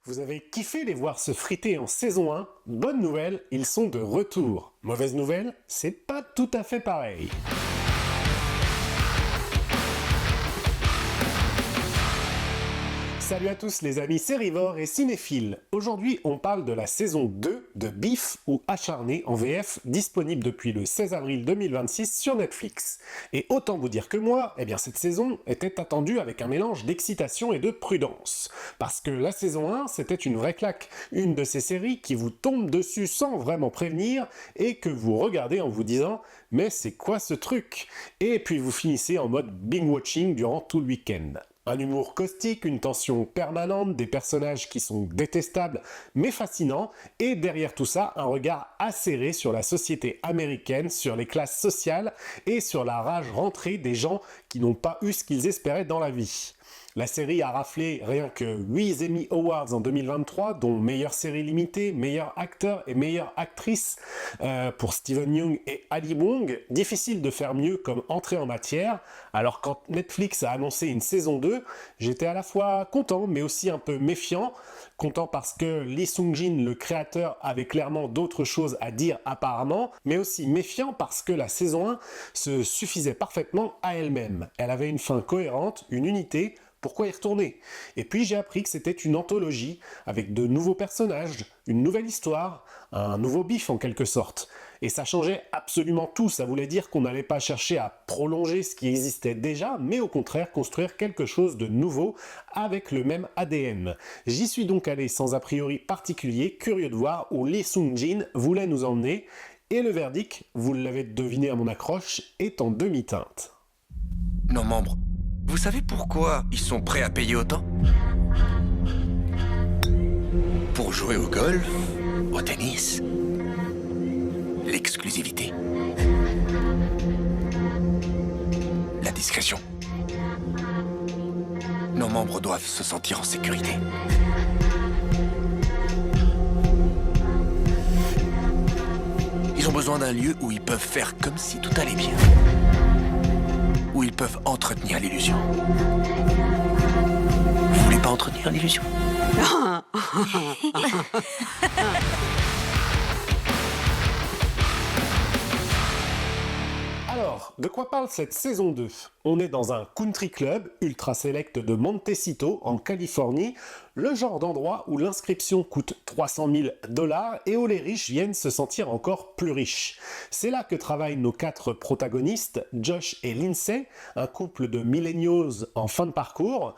Vous avez kiffé les voir se friter en saison 1? Bonne nouvelle, ils sont de retour. Mauvaise nouvelle, c'est pas tout à fait pareil. Salut à tous les amis sérivores et cinéphiles. Aujourd'hui, on parle de la saison 2 de Beef ou Acharné en VF, disponible depuis le 16 avril 2026 sur Netflix. Et autant vous dire que moi, cette saison était attendue avec un mélange d'excitation et de prudence. Parce que la saison 1, c'était une vraie claque. Une de ces séries qui vous tombe dessus sans vraiment prévenir et que vous regardez en vous disant « Mais c'est quoi ce truc ?» Et puis vous finissez en mode binge-watching durant tout le week-end. Un humour caustique, une tension permanente, des personnages qui sont détestables mais fascinants, et derrière tout ça, un regard acéré sur la société américaine, sur les classes sociales et sur la rage rentrée des gens qui n'ont pas eu ce qu'ils espéraient dans la vie. La série a raflé rien que 8 Emmy Awards en 2023, dont meilleure série limitée, meilleur acteur et meilleure actrice pour Steven Yeun et Ali Wong. Difficile de faire mieux comme entrée en matière. Alors quand Netflix a annoncé une saison 2, j'étais à la fois content mais aussi un peu méfiant. Content parce que Lee Sung-jin, le créateur, avait clairement d'autres choses à dire apparemment, mais aussi méfiant parce que la saison 1 se suffisait parfaitement à elle-même. Elle avait une fin cohérente, une unité. Pourquoi y retourner? Et puis j'ai appris que c'était une anthologie, avec de nouveaux personnages, une nouvelle histoire, un nouveau Beef en quelque sorte. Et ça changeait absolument tout, ça voulait dire qu'on n'allait pas chercher à prolonger ce qui existait déjà, mais au contraire construire quelque chose de nouveau avec le même ADN. J'y suis donc allé sans a priori particulier, curieux de voir où Lee Sung-jin voulait nous emmener, et le verdict, vous l'avez deviné à mon accroche, est en demi-teinte. Nos membres, vous savez pourquoi ils sont prêts à payer autant? Pour jouer au golf, au tennis, l'exclusivité, la discrétion. Nos membres doivent se sentir en sécurité. Ils ont besoin d'un lieu où ils peuvent faire comme si tout allait bien. Où ils peuvent entretenir l'illusion. Vous voulez pas entretenir l'illusion? Alors, de quoi parle cette saison 2? On est dans un country club ultra select de Montecito, en Californie, le genre d'endroit où l'inscription coûte 300 000 $ et où les riches viennent se sentir encore plus riches. C'est là que travaillent nos 4 protagonistes, Josh et Lindsay, un couple de millennials en fin de parcours.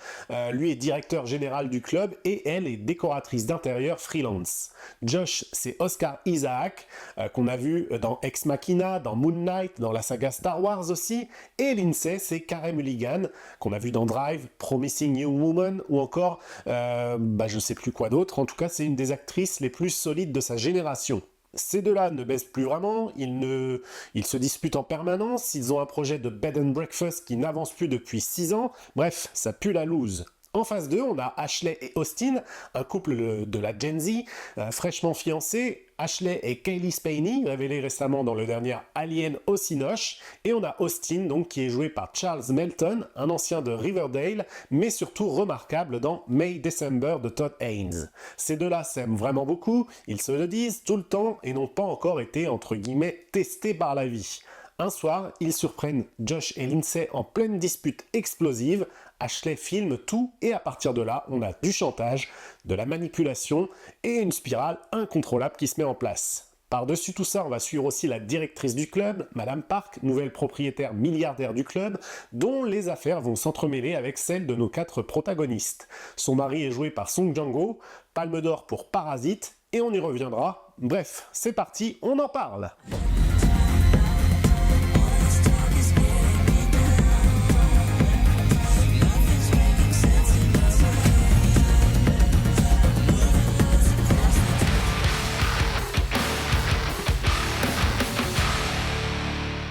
Lui est directeur général du club et elle est décoratrice d'intérieur freelance. Josh, c'est Oscar Isaac, qu'on a vu dans Ex Machina, dans Moon Knight, dans la saga Star Wars aussi, et Lindsay, c'est Carey Mulligan, qu'on a vu dans Drive, Promising Young Woman, ou encore, je sais plus quoi d'autre. En tout cas, c'est une des actrices les plus solides de sa génération. Ces deux-là ne baissent plus vraiment, ils se disputent en permanence, ils ont un projet de bed and breakfast qui n'avance plus depuis 6 ans, bref, ça pue la loose. En phase 2, on a Ashley et Austin, un couple de la Gen Z, fraîchement fiancés. Ashley et Kaylee Spaeny, révélés récemment dans le dernier Alien au Cinoche. Et on a Austin, donc, qui est joué par Charles Melton, un ancien de Riverdale, mais surtout remarquable dans May December de Todd Haynes. Ces deux-là s'aiment vraiment beaucoup, ils se le disent tout le temps et n'ont pas encore été, entre guillemets, testés par la vie. Un soir, ils surprennent Josh et Lindsay en pleine dispute explosive. Ashley filme tout et à partir de là, on a du chantage, de la manipulation et une spirale incontrôlable qui se met en place. Par-dessus tout ça, on va suivre aussi la directrice du club, Madame Park, nouvelle propriétaire milliardaire du club, dont les affaires vont s'entremêler avec celles de nos 4 protagonistes. Son mari est joué par Song Joong-ho, Palme d'Or pour Parasite, et on y reviendra. Bref, c'est parti, on en parle.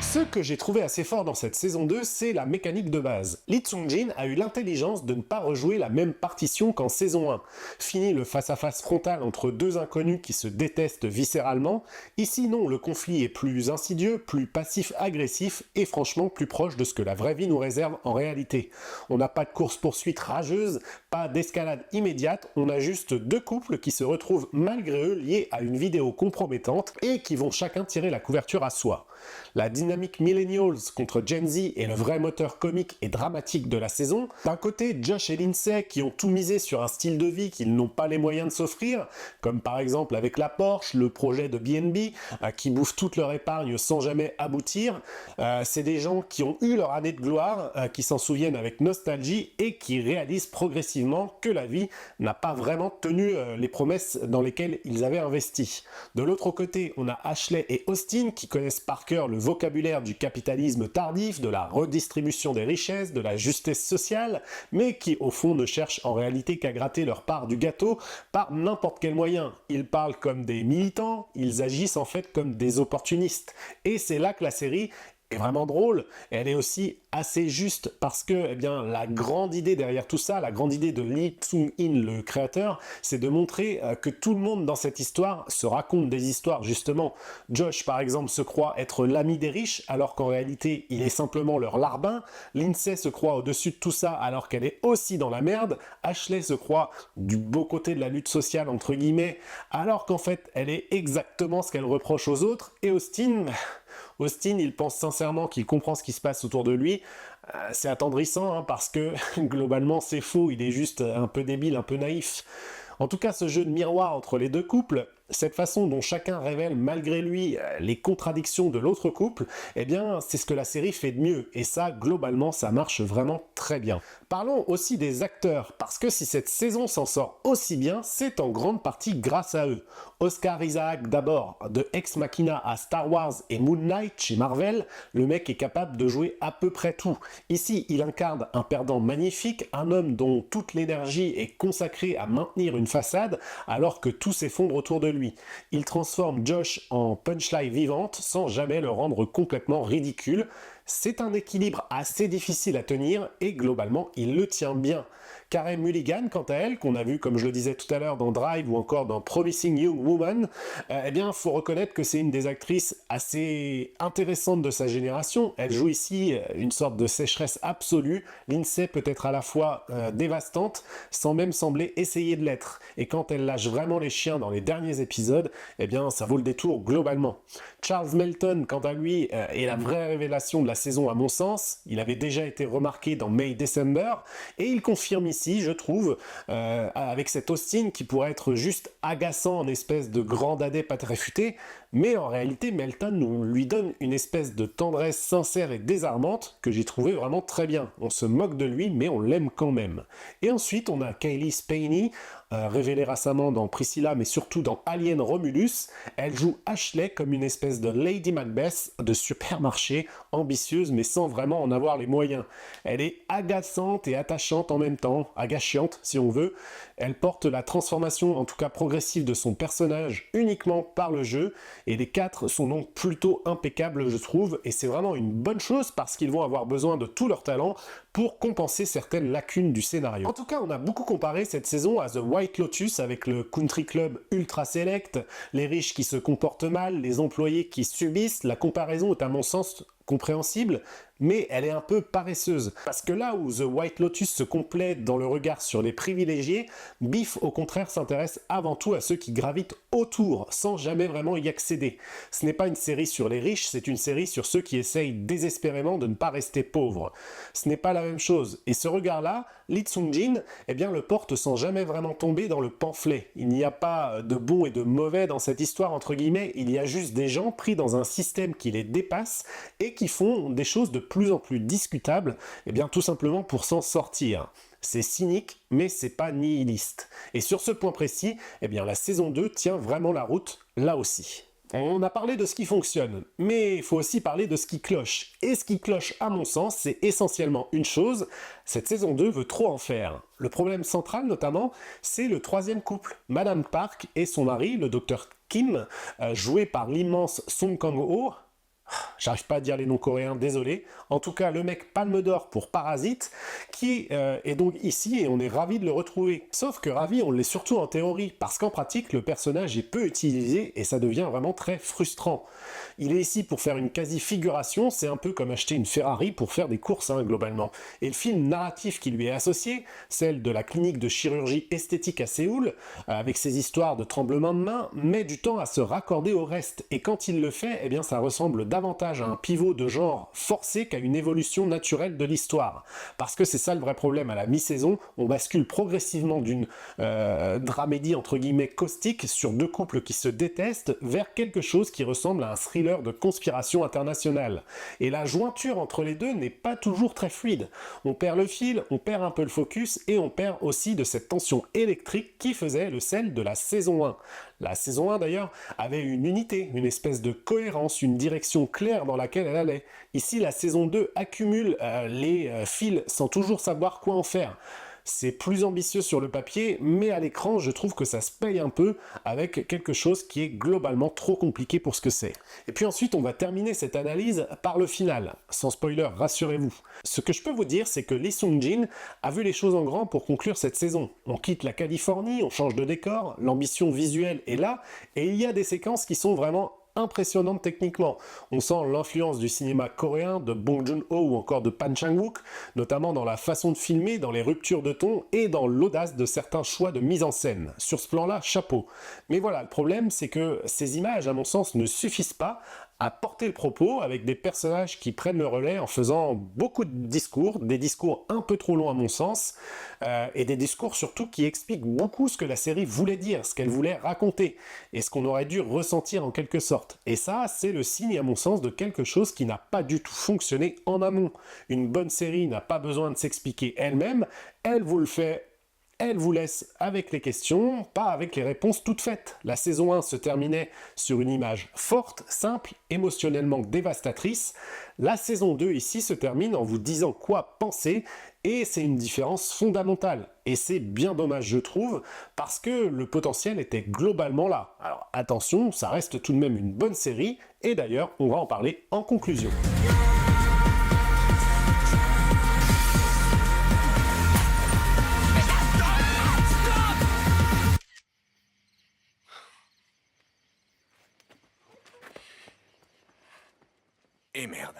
Ce que j'ai trouvé assez fort dans cette saison 2, c'est la mécanique de base. Lee Sung-jin a eu l'intelligence de ne pas rejouer la même partition qu'en saison 1. Fini le face-à-face frontal entre deux inconnus qui se détestent viscéralement. Ici non, le conflit est plus insidieux, plus passif-agressif et franchement plus proche de ce que la vraie vie nous réserve en réalité. On n'a pas de course-poursuite rageuse, pas d'escalade immédiate, on a juste deux couples qui se retrouvent malgré eux liés à une vidéo compromettante et qui vont chacun tirer la couverture à soi. La dynamique Millennials contre Gen Z est le vrai moteur comique et dramatique de la saison. D'un côté, Josh et Lindsay qui ont tout misé sur un style de vie qu'ils n'ont pas les moyens de s'offrir, comme par exemple avec la Porsche, le projet de B&B, qui bouffent toute leur épargne sans jamais aboutir. C'est des gens qui ont eu leur année de gloire, qui s'en souviennent avec nostalgie et qui réalisent progressivement que la vie n'a pas vraiment tenu les promesses dans lesquelles ils avaient investi. De l'autre côté, on a Ashley et Austin qui connaissent par cœur le vocabulaire du capitalisme tardif, de la redistribution des richesses, de la justice sociale, mais qui au fond ne cherchent en réalité qu'à gratter leur part du gâteau par n'importe quel moyen. Ils parlent comme des militants, ils agissent en fait comme des opportunistes. Et c'est là que la série est vraiment drôle, elle est aussi assez juste parce que eh bien, la grande idée derrière tout ça, la grande idée de Lee Sung-in, le créateur, c'est de montrer que tout le monde dans cette histoire se raconte des histoires justement. Josh par exemple se croit être l'ami des riches alors qu'en réalité il est simplement leur larbin. Lindsay se croit au-dessus de tout ça alors qu'elle est aussi dans la merde. Ashley se croit du beau côté de la lutte sociale entre guillemets alors qu'en fait elle est exactement ce qu'elle reproche aux autres. Et Austin, il pense sincèrement qu'il comprend ce qui se passe autour de lui. C'est attendrissant hein, parce que globalement c'est faux, il est juste un peu débile, un peu naïf. En tout cas, ce jeu de miroir entre les deux couples, cette façon dont chacun révèle malgré lui les contradictions de l'autre couple, eh bien, c'est ce que la série fait de mieux. Et ça, globalement, ça marche vraiment très bien. Parlons aussi des acteurs, parce que si cette saison s'en sort aussi bien, c'est en grande partie grâce à eux. Oscar Isaac d'abord, de Ex Machina à Star Wars et Moon Knight chez Marvel, le mec est capable de jouer à peu près tout. Ici, il incarne un perdant magnifique, un homme dont toute l'énergie est consacrée à maintenir une façade, alors que tout s'effondre autour de lui. Il transforme Josh en punchline vivante sans jamais le rendre complètement ridicule. C'est un équilibre assez difficile à tenir et globalement il le tient bien. Carey Mulligan, quant à elle, qu'on a vu comme je le disais tout à l'heure dans Drive ou encore dans Promising Young Woman, eh bien faut reconnaître que c'est une des actrices assez intéressantes de sa génération. Elle joue ici une sorte de sécheresse absolue. Lindsay peut être à la fois dévastante sans même sembler essayer de l'être. Et quand elle lâche vraiment les chiens dans les derniers épisodes, eh bien ça vaut le détour globalement. Charles Melton, quant à lui, est la vraie révélation de la saison à mon sens. Il avait déjà été remarqué dans May December et il confirme ici, je trouve, avec cet Austin qui pourrait être juste agaçant en espèce de grand dadais pas très futé, mais en réalité Melton lui donne une espèce de tendresse sincère et désarmante que j'ai trouvé vraiment très bien. On se moque de lui mais on l'aime quand même. Et ensuite on a Kaylee Spaeny, révélée récemment dans Priscilla mais surtout dans Alien Romulus. Elle joue Ashley comme une espèce de Lady Macbeth de supermarché, ambitieuse mais sans vraiment en avoir les moyens. Elle est agaçante et attachante en même temps, agachiante si on veut. Elle porte la transformation en tout cas progressive de son personnage uniquement par le jeu et les quatre sont donc plutôt impeccables je trouve et c'est vraiment une bonne chose parce qu'ils vont avoir besoin de tout leur talent pour compenser certaines lacunes du scénario. En tout cas, on a beaucoup comparé cette saison à The White Lotus avec le country club ultra select, les riches qui se comportent mal, les employés qui subissent. La comparaison est à mon sens compréhensible, mais elle est un peu paresseuse. Parce que là où The White Lotus se complète dans le regard sur les privilégiés, Beef au contraire s'intéresse avant tout à ceux qui gravitent autour, sans jamais vraiment y accéder. Ce n'est pas une série sur les riches, c'est une série sur ceux qui essayent désespérément de ne pas rester pauvres. Ce n'est pas la même chose. Et ce regard-là, Lee Sung-jin, eh bien, le porte sans jamais vraiment tomber dans le pamphlet. Il n'y a pas de bon et de mauvais dans cette histoire, entre guillemets, il y a juste des gens pris dans un système qui les dépasse et qui font des choses de plus en plus discutables, eh bien, tout simplement pour s'en sortir. C'est cynique, mais c'est pas nihiliste. Et sur ce point précis, eh bien, la saison 2 tient vraiment la route, là aussi. On a parlé de ce qui fonctionne, mais il faut aussi parler de ce qui cloche. Et ce qui cloche, à mon sens, c'est essentiellement une chose, cette saison 2 veut trop en faire. Le problème central, notamment, c'est le troisième couple, Madame Park et son mari, le docteur Kim, joué par l'immense Song Kang-ho. J'arrive pas à dire les noms coréens, désolé. En tout cas, le mec Palme d'Or pour Parasite, qui est donc ici et on est ravi de le retrouver. Sauf que ravi, on l'est surtout en théorie, parce qu'en pratique, le personnage est peu utilisé et ça devient vraiment très frustrant. Il est ici pour faire une quasi-figuration, c'est un peu comme acheter une Ferrari pour faire des courses, globalement. Et le film narratif qui lui est associé, celle de la clinique de chirurgie esthétique à Séoul, avec ses histoires de tremblements de main, met du temps à se raccorder au reste. Et quand il le fait, eh bien ça ressemble davantage à un pivot de genre forcé qu'à une évolution naturelle de l'histoire. Parce que c'est ça le vrai problème, à la mi-saison, on bascule progressivement d'une dramédie entre guillemets caustique sur deux couples qui se détestent vers quelque chose qui ressemble à un thriller de conspiration internationale. Et la jointure entre les deux n'est pas toujours très fluide. On perd le fil, on perd un peu le focus et on perd aussi de cette tension électrique qui faisait le sel de la saison 1. La saison 1 d'ailleurs avait une unité, une espèce de cohérence, une direction claire dans laquelle elle allait. Ici la saison 2 accumule les fils sans toujours savoir quoi en faire. C'est plus ambitieux sur le papier, mais à l'écran, je trouve que ça se paye un peu avec quelque chose qui est globalement trop compliqué pour ce que c'est. Et puis ensuite, on va terminer cette analyse par le final. Sans spoiler, rassurez-vous. Ce que je peux vous dire, c'est que Lee Sung-jin a vu les choses en grand pour conclure cette saison. On quitte la Californie, on change de décor, l'ambition visuelle est là, et il y a des séquences qui sont vraiment impressionnante techniquement. On sent l'influence du cinéma coréen, de Bong Joon-ho ou encore de Park Chan-wook, notamment dans la façon de filmer, dans les ruptures de ton et dans l'audace de certains choix de mise en scène. Sur ce plan-là, chapeau. Mais voilà, le problème, c'est que ces images, à mon sens, ne suffisent pas à porter le propos avec des personnages qui prennent le relais en faisant beaucoup de discours, des discours un peu trop longs à mon sens, et des discours surtout qui expliquent beaucoup ce que la série voulait dire, ce qu'elle voulait raconter, et ce qu'on aurait dû ressentir en quelque sorte. Et ça, c'est le signe à mon sens de quelque chose qui n'a pas du tout fonctionné en amont. Une bonne série n'a pas besoin de s'expliquer elle-même, elle vous le fait. Elle vous laisse avec les questions, pas avec les réponses toutes faites. La saison 1 se terminait sur une image forte, simple, émotionnellement dévastatrice. La saison 2 ici se termine en vous disant quoi penser, et c'est une différence fondamentale. Et c'est bien dommage, je trouve, parce que le potentiel était globalement là. Alors attention, ça reste tout de même une bonne série, et d'ailleurs, on va en parler en conclusion. Et merde.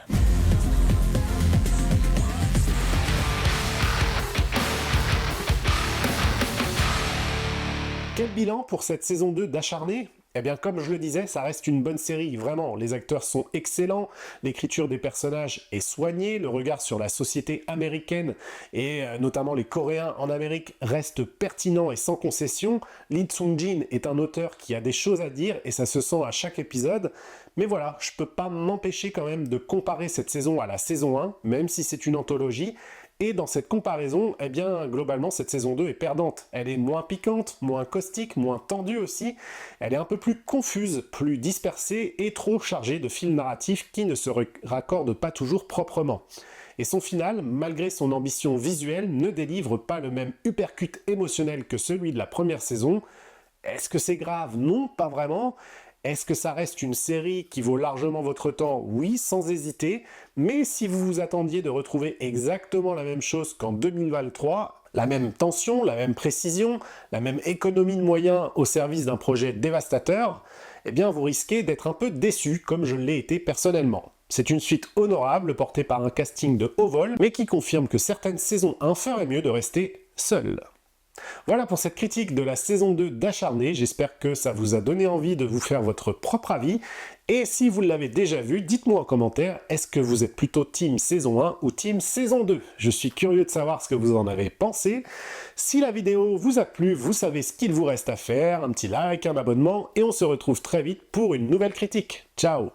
Quel bilan pour cette saison 2 d'Acharné ? Eh bien, comme je le disais, ça reste une bonne série, vraiment. Les acteurs sont excellents, l'écriture des personnages est soignée, le regard sur la société américaine et notamment les Coréens en Amérique reste pertinent et sans concession. Lee Sung-jin est un auteur qui a des choses à dire et ça se sent à chaque épisode. Mais voilà, je peux pas m'empêcher quand même de comparer cette saison à la saison 1, même si c'est une anthologie. Et dans cette comparaison, eh bien, globalement, cette saison 2 est perdante. Elle est moins piquante, moins caustique, moins tendue aussi. Elle est un peu plus confuse, plus dispersée et trop chargée de fils narratifs qui ne se raccordent pas toujours proprement. Et son final, malgré son ambition visuelle, ne délivre pas le même uppercut émotionnel que celui de la première saison. Est-ce que c'est grave ? Non, pas vraiment. Est-ce que ça reste une série qui vaut largement votre temps ? Oui, sans hésiter. Mais si vous vous attendiez de retrouver exactement la même chose qu'en 2023, la même tension, la même précision, la même économie de moyens au service d'un projet dévastateur, eh bien vous risquez d'être un peu déçu, comme je l'ai été personnellement. C'est une suite honorable portée par un casting de haut vol, mais qui confirme que certaines saisons 1 feraient mieux de rester seules. Voilà pour cette critique de la saison 2 d'Acharné, j'espère que ça vous a donné envie de vous faire votre propre avis, et si vous l'avez déjà vu, dites-moi en commentaire, est-ce que vous êtes plutôt team saison 1 ou team saison 2 ? Je suis curieux de savoir ce que vous en avez pensé. Si la vidéo vous a plu, vous savez ce qu'il vous reste à faire, un petit like, un abonnement, et on se retrouve très vite pour une nouvelle critique. Ciao !